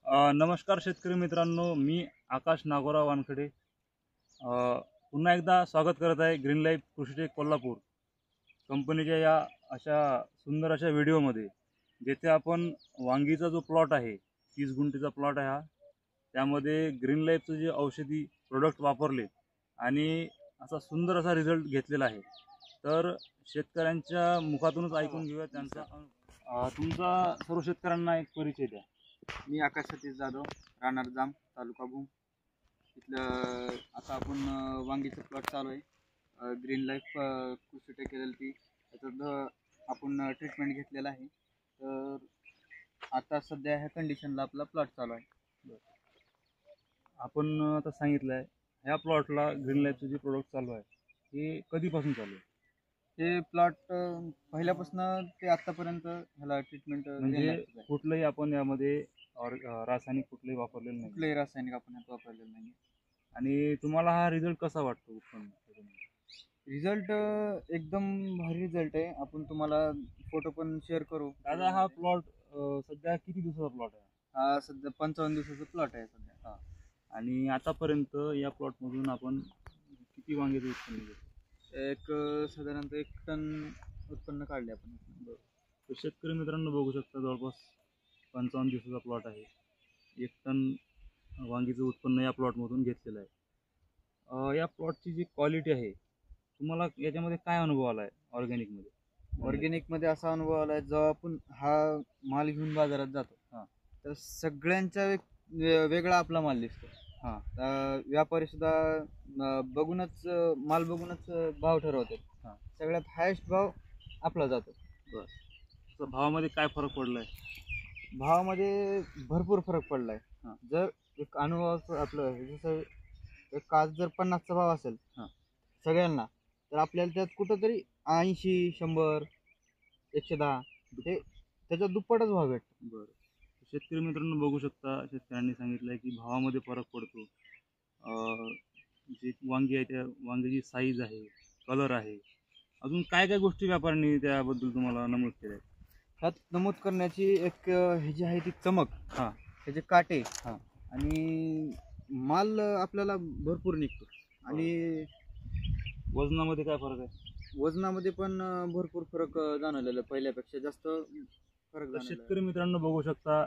नमस्कार शेतकरी मित्रांनो, मी आकाश नागोराव वानखडे पुन्हा एकदा स्वागत करत आहे ग्रीन लाईफ कृषीटेक कोल्हापूर कंपनीच्या या अशा सुंदर अशा व्हिडिओमध्ये, जेथे आपण वांगीचा जो प्लॉट आहे 30 गुंठीचा प्लॉट आहे हा, त्यामध्ये ग्रीन लाईफचं जे औषधी प्रोडक्ट वापरले आणि असा सुंदर असा रिझल्ट घेतलेला आहे. तर शेतकऱ्यांच्या मुखातूनच ऐकून घेऊया त्यांचा तुमचा सर्व शेतकऱ्यांना एक परिचय द्या. मी आकाश सतीश जाधव, राहणार जाम, तालुका भूम. इथलं आता आपण वांगीचं प्लॉट चालू आहे. ग्रीन लाईफ कृषीटेक LLP त्याच्यात आपण ट्रीटमेंट घेतलेलं आहे. तर आता सध्या ह्या कंडिशनला आपला प्लॉट चालू आहे. आपण आता सांगितलं आहे ह्या प्लॉटला ग्रीन लाईफचं जे प्रोडक्ट चालू आहे हे कधीपासून चालू आहे? हे प्लॉट पहिल्यापासून ते आत्तापर्यंत ह्याला ट्रीटमेंट म्हणजे कुठलंही आपण यामध्ये रासायनिक कुठलंही वापरलेलं नाही? कुठलंही रासायनिक आपण ह्यात वापरलेलं नाही. आणि तुम्हाला हा रिझल्ट कसा वाटतो? उत्पन्न रिझल्ट एकदम भारी रिझल्ट आहे. आपण तुम्हाला फोटो पण शेअर करू. दादा, हा प्लॉट सध्या किती दिवसाचा प्लॉट आहे? हा सध्या 55 दिवसाचा प्लॉट आहे सध्या. हा. आणि आतापर्यंत या प्लॉटमधून आपण किती वांग्याचं उत्पन्न घेतो? एक साधारणतः 1 टन उत्पन्न काढले आपण. तर शेतकरी मित्रांनो बघू शकता, जवळपास 55 दिवसाचा प्लॉट आहे. 1 टन वांगीचं उत्पन्न या प्लॉटमधून घेतलेलं आहे. या प्लॉटची जी क्वालिटी आहे, तुम्हाला याच्यामध्ये काय अनुभव आला आहे ऑर्गॅनिकमध्ये? ऑर्गॅनिकमध्ये असा अनुभव आला आहे, जेव्हा आपण हा माल घेऊन बाजारात जातो तर सगळ्यांचा वेगळा आपला माल दिसतो. व्यापारी सुद्धा बघूनच माल बघूनच भाव ठरवतात. सगळ्यात हायेस्ट भाव आपला जातो. तर भावामध्ये काय फरक पडलाय? भावामध्ये भरपूर फरक पडलाय. जर एक अनुभव आपलं जसं एक आज जर 50चा भाव असेल सगळ्यांना, तर आपल्याला त्यात कुठंतरी 80, 100, 110 ते त्याच्या दुप्पटच भाव भेटतो. बरं. शेतकरी मित्रांनो बघू शकता, शेतकऱ्यांनी सांगितलंय की भावामध्ये फरक पडतो. जे वांगी आहे त्या वांग्याची साईज आहे, कलर आहे, अजून काय काय गोष्टी व्यापाऱ्यांनी त्याबद्दल तुम्हाला नमूद केल्या? ह्यात नमूद करण्याची एक हे जी आहे ती चमक, त्याचे काटे, आणि माल आपल्याला भरपूर निघतो. आणि वजनामध्ये काय फरक आहे? वजनामध्ये पण भरपूर फरक जाणवलेला, पहिल्यापेक्षा जास्त फरक जाणवलेला. शेतकरी मित्रांनो बघू शकता,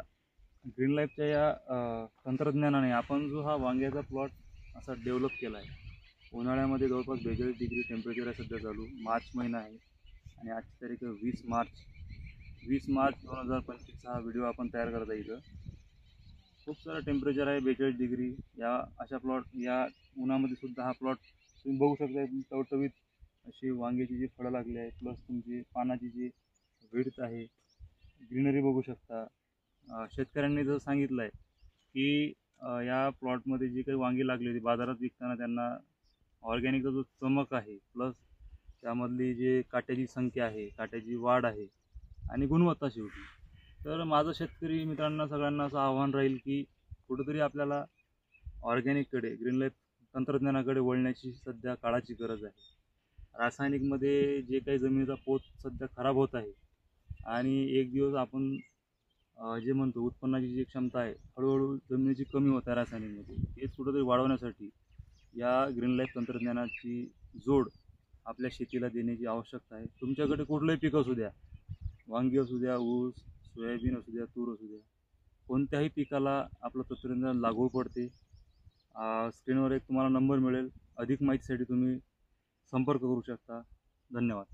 ग्रीन लाईफच्या या तंत्रज्ञानाने आपण जो हा वांग्याचा प्लॉट असा डेव्हलप केला आहे. उन्हाळ्यामध्ये जवळपास 42 डिग्री टेम्परेचर आहे सध्या चालू. मार्च महिना आहे आणि आजची तारीख 20 मार्च 2025 हा व्हिडिओ आपण तयार करत आहे. इथं खूप सारं टेम्परेचर आहे, 42 डिग्री. या अशा प्लॉट या उन्हामध्ये सुद्धा हा प्लॉट तुम्ही बघू शकता. टवटवीत अशी वांग्याची जी फळं लागली आहे, प्लस तुमची पानाची जी विड्थ आहे, ग्रीनरी बघू शकता. शेतकऱ्यांनी जर सांगितलं आहे की या प्लॉटमध्ये जी काही वांगी लागली होती बाजारात विकताना, त्यांना ऑर्गॅनिकचा जो चमक आहे, प्लस त्यामधली जी काट्याची संख्या आहे, काट्याची वाढ आहे आणि गुणवत्ता शेवटी. तर माझं शेतकरी मित्रांना सगळ्यांना असं आव्हान राहील की कुठंतरी आपल्याला ऑर्गॅनिककडे, ग्रीन लाईफ तंत्रज्ञानाकडे वळण्याची सध्या काळाची गरज आहे. रासायनिकमध्ये जे काही जमिनीचा पोत सध्या खराब होत आहे आणि एक दिवस आपण जे म्हणतो उत्पन्नाची जी क्षमता आहे हळूहळू जमिनीची कमी होत आहे रासायनिकमध्ये, हेच कुठंतरी वाढवण्यासाठी या ग्रीन लाईफ तंत्रज्ञानाची जोड आपल्या शेतीला देण्याची आवश्यकता आहे. तुमच्याकडे कुठलंही पीक असू द्या, वांगी असू द्या, ऊस, सोयाबीन असू द्या, तूर असू द्या, कोणत्याही पिकाला आपलं तंत्रज्ञान लागू पडते. स्क्रीनवर एक तुम्हाला नंबर मिळेल, अधिक माहितीसाठी तुम्ही संपर्क करू शकता. धन्यवाद.